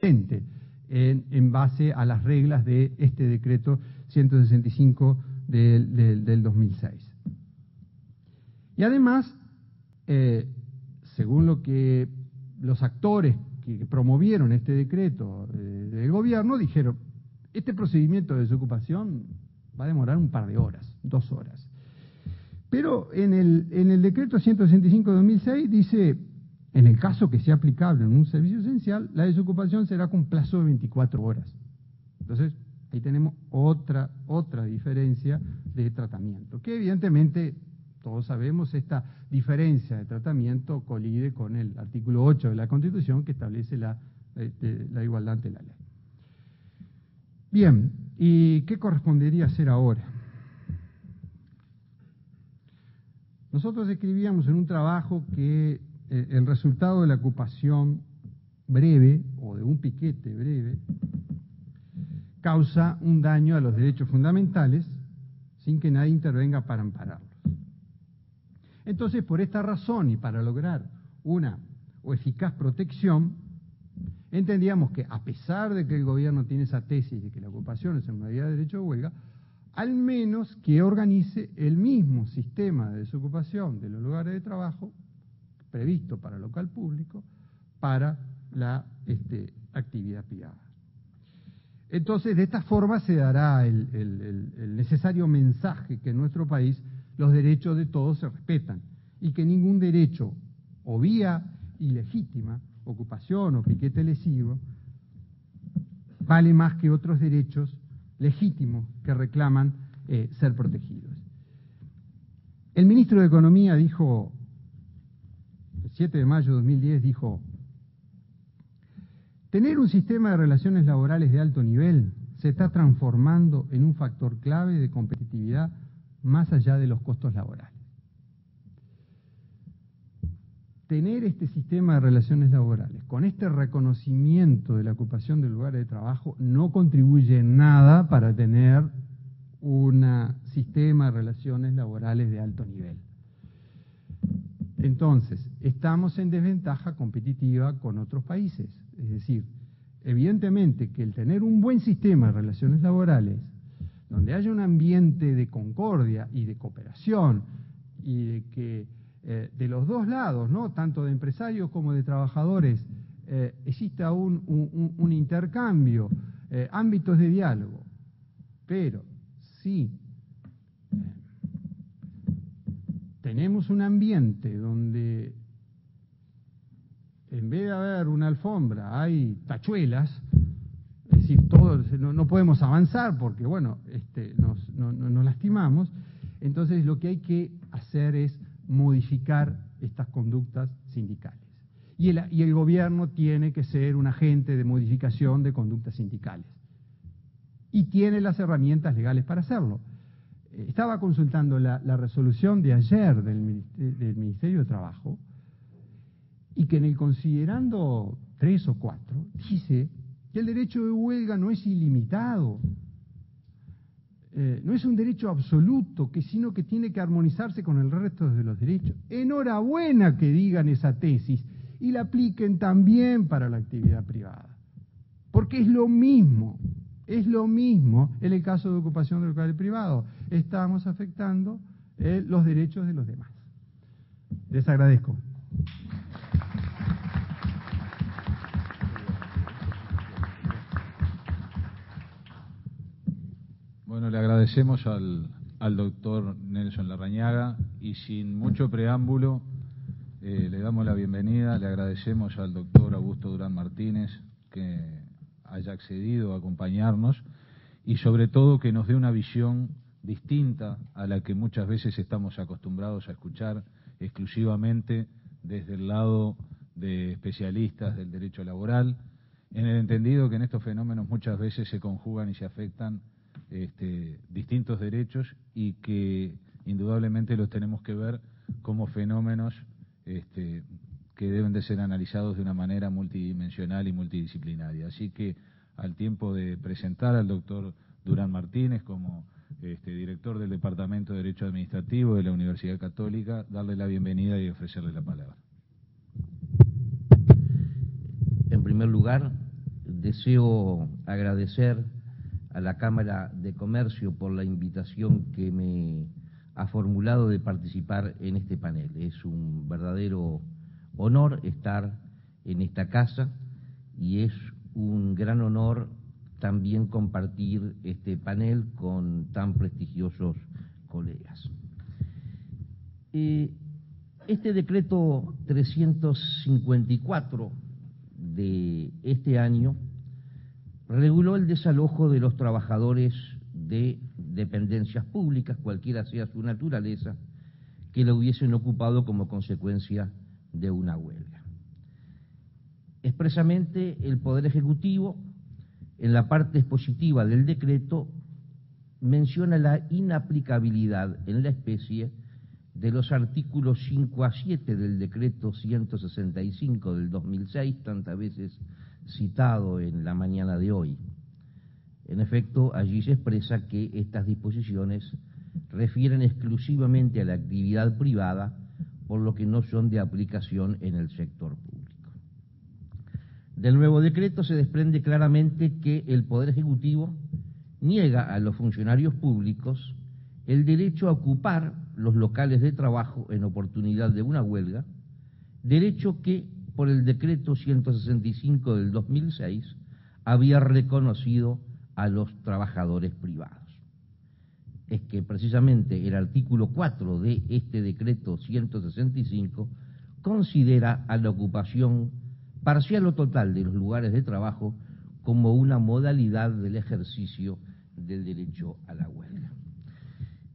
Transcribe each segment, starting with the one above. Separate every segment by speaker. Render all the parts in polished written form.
Speaker 1: en base a las reglas de este decreto 165 del 2006. Y además, según lo que los actores que promovieron este decreto del gobierno dijeron, este procedimiento de desocupación va a demorar un par de horas, 2 horas. Pero en el decreto 165 de 2006 dice, en el caso que sea aplicable en un servicio esencial, la desocupación será con plazo de 24 horas. Entonces, ahí tenemos otra diferencia de tratamiento, que evidentemente, todos sabemos, esta diferencia de tratamiento colide con el artículo 8 de la Constitución que establece la igualdad ante la ley. Bien, ¿y qué correspondería hacer ahora? Nosotros escribíamos en un trabajo que el resultado de la ocupación breve o de un piquete breve causa un daño a los derechos fundamentales sin que nadie intervenga para ampararlos. Entonces, por esta razón y para lograr una eficaz protección, entendíamos que a pesar de que el gobierno tiene esa tesis de que la ocupación es una modalidad de derecho de huelga, al menos que organice el mismo sistema de desocupación de los lugares de trabajo previsto para el local público para la actividad privada. Entonces, de esta forma se dará el necesario mensaje que en nuestro país los derechos de todos se respetan y que ningún derecho o vía ilegítima, ocupación o piquete lesivo, vale más que otros derechos legítimos que reclaman ser protegidos. El ministro de Economía dijo, el 7 de mayo de 2010, dijo, tener un sistema de relaciones laborales de alto nivel se está transformando en un factor clave de competitividad más allá de los costos laborales. Tener este sistema de relaciones laborales con este reconocimiento de la ocupación del lugar de trabajo no contribuye en nada para tener un sistema de relaciones laborales de alto nivel. Entonces, estamos en desventaja competitiva con otros países. Es decir, evidentemente que el tener un buen sistema de relaciones laborales, donde haya un ambiente de concordia y de cooperación, y de que de los dos lados, ¿no?, tanto de empresarios como de trabajadores, exista un intercambio, ámbitos de diálogo. Pero si tenemos un ambiente donde en vez de haber una alfombra hay tachuelas, es decir, todos, no podemos avanzar porque, bueno, nos lastimamos, entonces lo que hay que hacer es modificar estas conductas sindicales. Y el gobierno tiene que ser un agente de modificación de conductas sindicales. Y tiene las herramientas legales para hacerlo. Estaba consultando la resolución de ayer del Ministerio de Trabajo, y que en el considerando 3 o 4 dice que el derecho de huelga no es ilimitado, no es un derecho absoluto, sino que tiene que armonizarse con el resto de los derechos. Enhorabuena que digan esa tesis y la apliquen también para la actividad privada, porque es lo mismo en el caso de ocupación del local privado. Estamos afectando los derechos de los demás. Les agradezco.
Speaker 2: Bueno, le agradecemos al doctor Nelson Larrañaga y sin mucho preámbulo le damos la bienvenida, le agradecemos al doctor Augusto Durán Martínez que haya accedido a acompañarnos y sobre todo que nos dé una visión distinta a la que muchas veces estamos acostumbrados a escuchar exclusivamente desde el lado de especialistas del derecho laboral, en el entendido que en estos fenómenos muchas veces se conjugan y se afectan distintos derechos y que indudablemente los tenemos que ver como fenómenos que deben de ser analizados de una manera multidimensional y multidisciplinaria. Así que al tiempo de presentar al doctor Durán Martínez como director del Departamento de Derecho Administrativo de la Universidad Católica, darle la bienvenida y ofrecerle la palabra.
Speaker 3: En primer lugar, deseo agradecer a la Cámara de Comercio por la invitación que me ha formulado de participar en este panel. Es un verdadero honor estar en esta casa y es un gran honor también compartir este panel con tan prestigiosos colegas. Este decreto 354 de este año reguló el desalojo de los trabajadores de dependencias públicas, cualquiera sea su naturaleza, que la hubiesen ocupado como consecuencia de una huelga. Expresamente, el Poder Ejecutivo, en la parte expositiva del decreto, menciona la inaplicabilidad en la especie de los artículos 5 a 7 del decreto 165 del 2006, tantas veces citado en la mañana de hoy. En efecto, allí se expresa que estas disposiciones refieren exclusivamente a la actividad privada, por lo que no son de aplicación en el sector público. Del nuevo decreto se desprende claramente que el Poder Ejecutivo niega a los funcionarios públicos el derecho a ocupar los locales de trabajo en oportunidad de una huelga, derecho que, por el decreto 165 del 2006, había reconocido a los trabajadores privados. Es que precisamente el artículo 4 de este decreto 165 considera a la ocupación parcial o total de los lugares de trabajo como una modalidad del ejercicio del derecho a la huelga.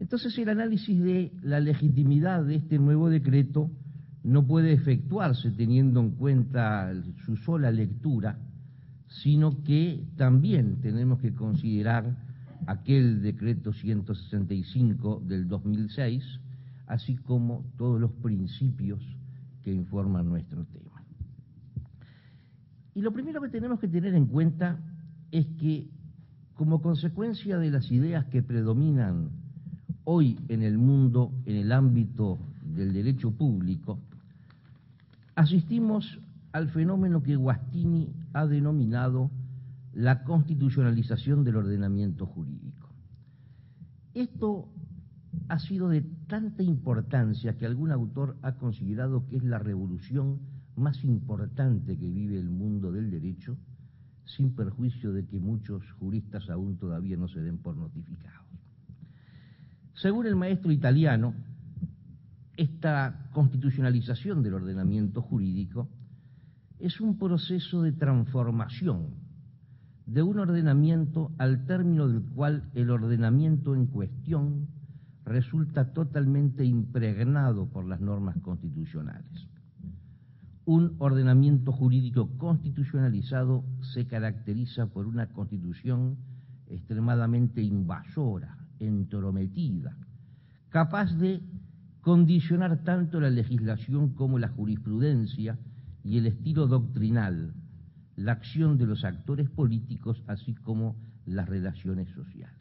Speaker 3: Entonces, el análisis de la legitimidad de este nuevo decreto no puede efectuarse teniendo en cuenta su sola lectura, sino que también tenemos que considerar aquel decreto 165 del 2006, así como todos los principios que informan nuestro tema. Y lo primero que tenemos que tener en cuenta es que, como consecuencia de las ideas que predominan hoy en el mundo, en el ámbito del derecho público, asistimos al fenómeno que Guastini ha denominado la constitucionalización del ordenamiento jurídico. Esto ha sido de tanta importancia que algún autor ha considerado que es la revolución más importante que vive el mundo del derecho, sin perjuicio de que muchos juristas aún todavía no se den por notificados. Según el maestro italiano, esta constitucionalización del ordenamiento jurídico es un proceso de transformación de un ordenamiento al término del cual el ordenamiento en cuestión resulta totalmente impregnado por las normas constitucionales. Un ordenamiento jurídico constitucionalizado se caracteriza por una constitución extremadamente invasora, entrometida, capaz de condicionar tanto la legislación como la jurisprudencia y el estilo doctrinal, la acción de los actores políticos, así como las relaciones sociales.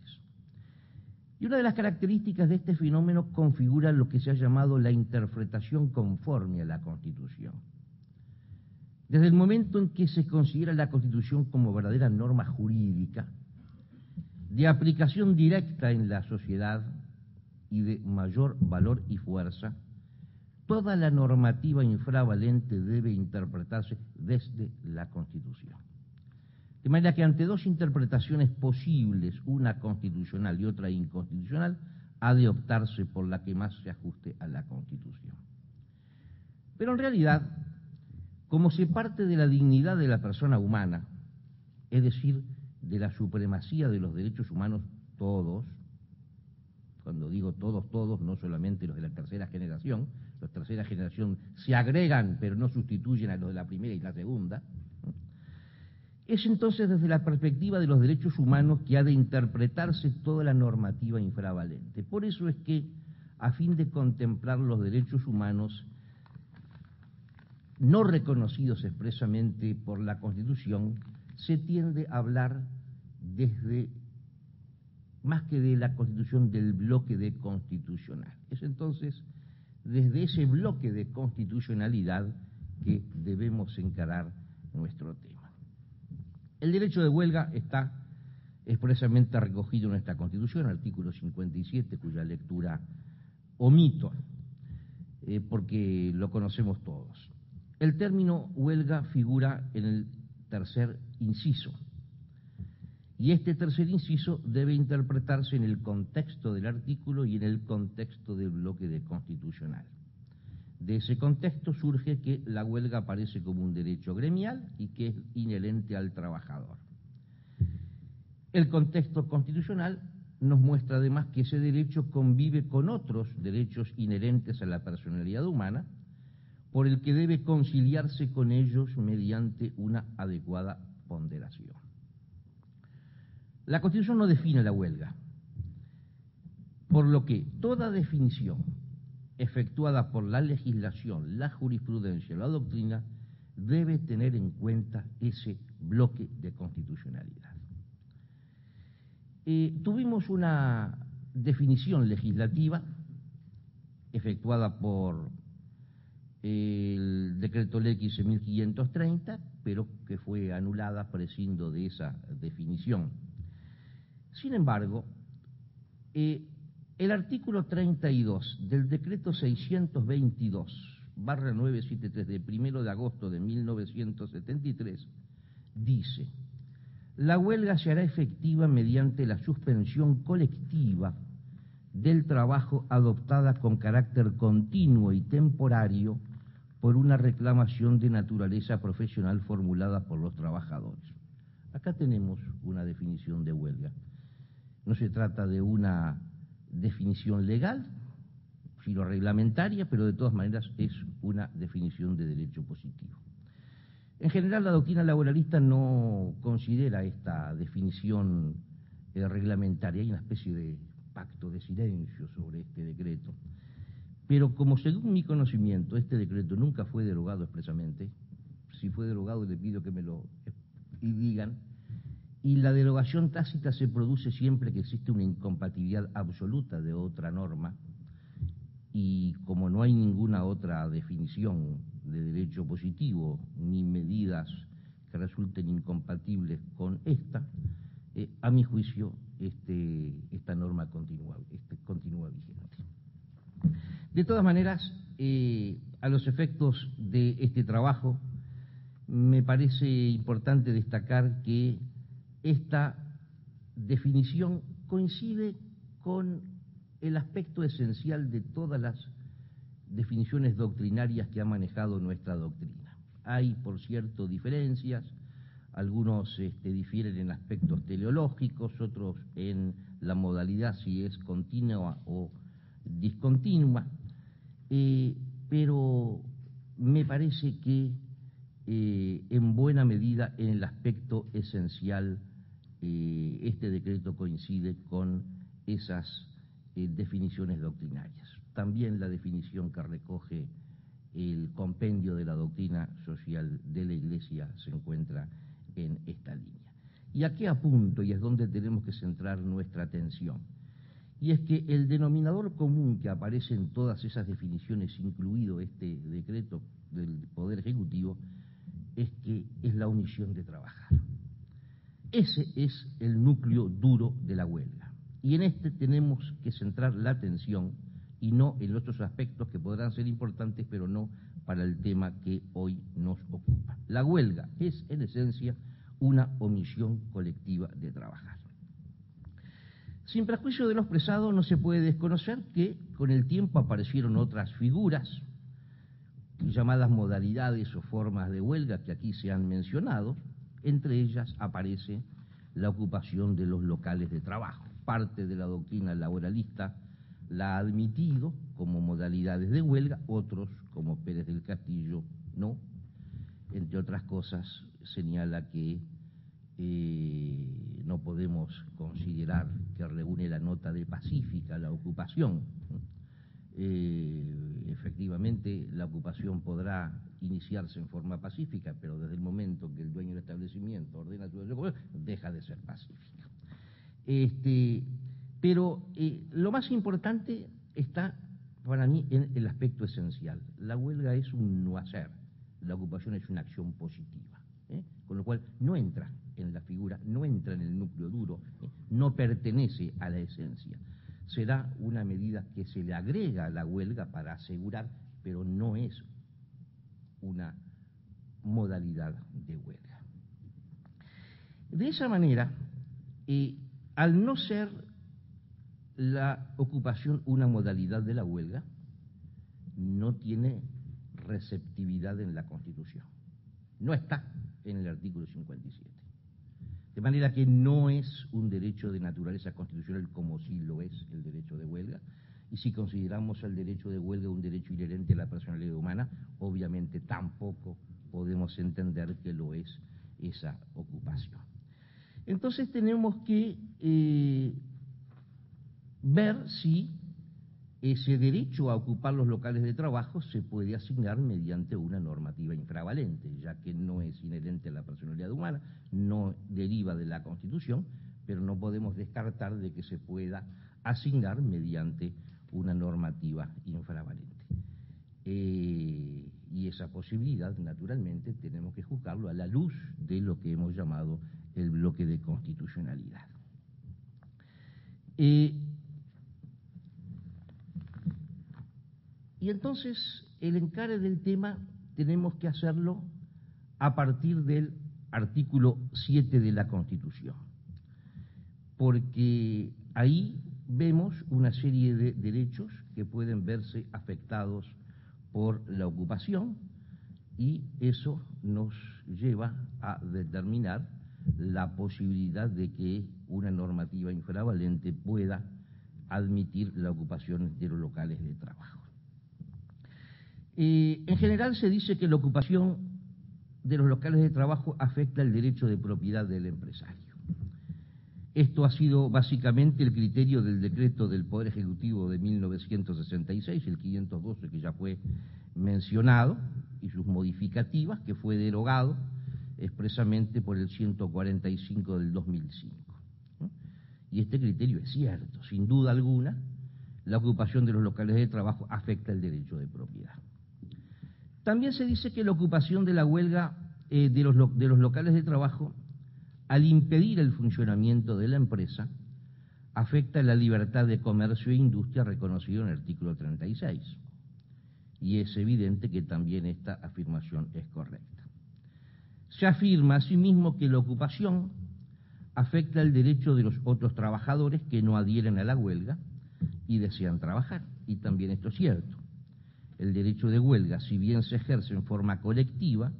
Speaker 3: Y una de las características de este fenómeno configura lo que se ha llamado la interpretación conforme a la Constitución. Desde el momento en que se considera la Constitución como verdadera norma jurídica, de aplicación directa en la sociedad y de mayor valor y fuerza, toda la normativa infravalente debe interpretarse desde la Constitución. De manera que ante dos interpretaciones posibles, una constitucional y otra inconstitucional, ha de optarse por la que más se ajuste a la Constitución. Pero en realidad, como se parte de la dignidad de la persona humana, es decir, de la supremacía de los derechos humanos todos, cuando digo todos, todos, no solamente los de la tercera generación, los de tercera generación se agregan pero no sustituyen a los de la primera y la segunda, es entonces desde la perspectiva de los derechos humanos que ha de interpretarse toda la normativa infravalente. Por eso es que, a fin de contemplar los derechos humanos no reconocidos expresamente por la Constitución, se tiende a hablar desde, más que de la Constitución, del bloque de constitucional. Es entonces desde ese bloque de constitucionalidad que debemos encarar nuestro tema. El derecho de huelga está expresamente recogido en nuestra Constitución, artículo 57, cuya lectura omito, porque lo conocemos todos. El término huelga figura en el tercer inciso, y este tercer inciso debe interpretarse en el contexto del artículo y en el contexto del bloque de constitucional. De ese contexto surge que la huelga aparece como un derecho gremial y que es inherente al trabajador. El contexto constitucional nos muestra además que ese derecho convive con otros derechos inherentes a la personalidad humana, por el que debe conciliarse con ellos mediante una adecuada ponderación. La Constitución no define la huelga, por lo que toda definición efectuada por la legislación, la jurisprudencia o la doctrina debe tener en cuenta ese bloque de constitucionalidad. Tuvimos una definición legislativa efectuada por el decreto ley 15.530, pero que fue anulada prescindo de esa definición. Sin embargo, el artículo 32 del decreto 622/973 del 1 de agosto de 1973 dice: la huelga se hará efectiva mediante la suspensión colectiva del trabajo adoptada con carácter continuo y temporario por una reclamación de naturaleza profesional formulada por los trabajadores. Acá tenemos una definición de huelga. No se trata de una definición legal, sino reglamentaria, pero de todas maneras es una definición de derecho positivo. En general, la doctrina laboralista no considera esta definición reglamentaria. Hay una especie de pacto de silencio sobre este decreto. Pero como según mi conocimiento, este decreto nunca fue derogado expresamente, si fue derogado le pido que me lo digan, y la derogación tácita se produce siempre que existe una incompatibilidad absoluta de otra norma, y como no hay ninguna otra definición de derecho positivo, ni medidas que resulten incompatibles con esta, a mi juicio esta norma continúa vigente. De todas maneras, a los efectos de este trabajo, me parece importante destacar que esta definición coincide con el aspecto esencial de todas las definiciones doctrinarias que ha manejado nuestra doctrina. Hay, por cierto, diferencias, algunos difieren en aspectos teleológicos, otros en la modalidad si es continua o discontinua, pero me parece que en buena medida en el aspecto esencial este decreto coincide con esas definiciones doctrinarias. También la definición que recoge el compendio de la doctrina social de la Iglesia se encuentra en esta línea. ¿Y a qué apunto? Y es donde tenemos que centrar nuestra atención. Y es que el denominador común que aparece en todas esas definiciones, incluido este decreto del Poder Ejecutivo, es que es la omisión de trabajar. Ese es el núcleo duro de la huelga. Y en este tenemos que centrar la atención y no en otros aspectos que podrán ser importantes, pero no para el tema que hoy nos ocupa. La huelga es, en esencia, una omisión colectiva de trabajar. Sin perjuicio de lo expresado, no se puede desconocer que con el tiempo aparecieron otras figuras, llamadas modalidades o formas de huelga que aquí se han mencionado. Entre ellas aparece la ocupación de los locales de trabajo. Parte de la doctrina laboralista la ha admitido como modalidades de huelga, otros, como Pérez del Castillo, no. Entre otras cosas, señala que no podemos considerar que reúne la nota de pacífica la ocupación. Efectivamente, la ocupación podrá iniciarse en forma pacífica, pero desde el momento que el dueño del establecimiento ordena su derecho, deja de ser pacífica. Pero lo más importante está para mí en el aspecto esencial. La huelga es un no hacer, la ocupación es una acción positiva, con lo cual no entra en la figura, no entra en el núcleo duro, no pertenece a la esencia. Será una medida que se le agrega a la huelga para asegurar, pero no es una modalidad de huelga. De esa manera, al no ser la ocupación una modalidad de la huelga, no tiene receptividad en la Constitución. No está en el artículo 57. De manera que no es un derecho de naturaleza constitucional como sí lo es el derecho de huelga. Y si consideramos el derecho de huelga un derecho inherente a la personalidad humana, obviamente tampoco podemos entender que lo es esa ocupación. Entonces tenemos que ver si ese derecho a ocupar los locales de trabajo se puede asignar mediante una normativa infravalente, ya que no es inherente a la personalidad humana, no deriva de la Constitución, pero no podemos descartar de que se pueda asignar mediante una normativa infravalente. Y esa posibilidad, naturalmente, tenemos que juzgarlo a la luz de lo que hemos llamado el bloque de constitucionalidad. Y entonces el encare del tema tenemos que hacerlo a partir del artículo 7 de la Constitución, porque ahí vemos una serie de derechos que pueden verse afectados por la ocupación y eso nos lleva a determinar la posibilidad de que una normativa infravalente pueda admitir la ocupación de los locales de trabajo. En general se dice que la ocupación de los locales de trabajo afecta el derecho de propiedad del empresario. Esto ha sido básicamente el criterio del decreto del Poder Ejecutivo de 1966, el 512, que ya fue mencionado, y sus modificativas, que fue derogado expresamente por el 145 del 2005. Y este criterio es cierto, sin duda alguna, la ocupación de los locales de trabajo afecta el derecho de propiedad. También se dice que la ocupación de la huelga de los locales de trabajo, al impedir el funcionamiento de la empresa, afecta la libertad de comercio e industria reconocido en el artículo 36. Y es evidente que también esta afirmación es correcta. Se afirma asimismo que la ocupación afecta el derecho de los otros trabajadores que no adhieren a la huelga y desean trabajar, y también esto es cierto. El derecho de huelga, si bien se ejerce en forma colectiva,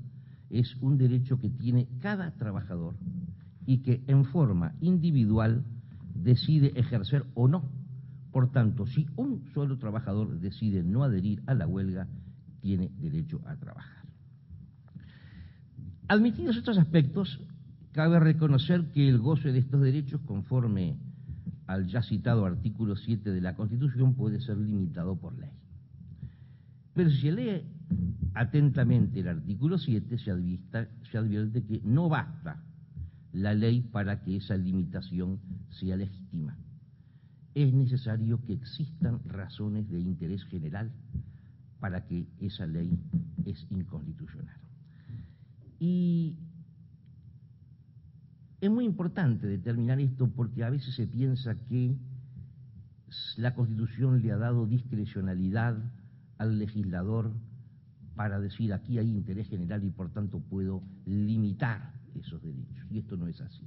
Speaker 3: es un derecho que tiene cada trabajador y que en forma individual decide ejercer o no. Por tanto, si un solo trabajador decide no adherir a la huelga, tiene derecho a trabajar. Admitidos estos aspectos, cabe reconocer que el goce de estos derechos, conforme al ya citado artículo 7 de la Constitución, puede ser limitado por ley. Pero si se lee atentamente el artículo 7, se advierte que no basta la ley para que esa limitación sea legítima. Es necesario que existan razones de interés general para que esa ley es inconstitucional. Y es muy importante determinar esto porque a veces se piensa que la Constitución le ha dado discrecionalidad al legislador para decir aquí hay interés general y por tanto puedo limitar esos derechos. Y esto no es así.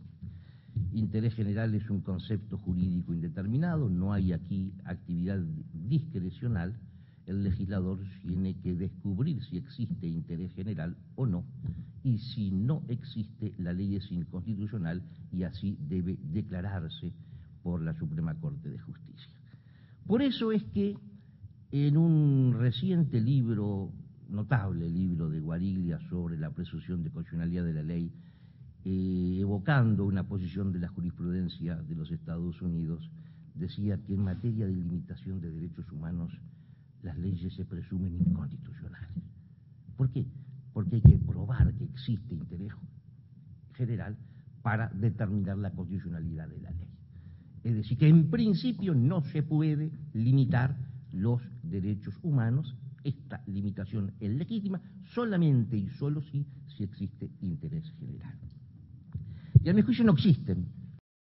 Speaker 3: Interés general es un concepto jurídico indeterminado, no hay aquí actividad discrecional. El legislador tiene que descubrir si existe interés general o no, y si no existe, la ley es inconstitucional y así debe declararse por la Suprema Corte de Justicia. Por eso es que en un reciente libro, notable libro de Guariglia sobre la presunción de constitucionalidad de la ley, evocando una posición de la jurisprudencia de los Estados Unidos, decía que en materia de limitación de derechos humanos las leyes se presumen inconstitucionales. ¿Por qué? Porque hay que probar que existe interés general para determinar la constitucionalidad de la ley. Es decir, que en principio no se puede limitar los derechos humanos. Esta limitación es legítima solamente y solo si existe interés general. y a mi juicio no existen.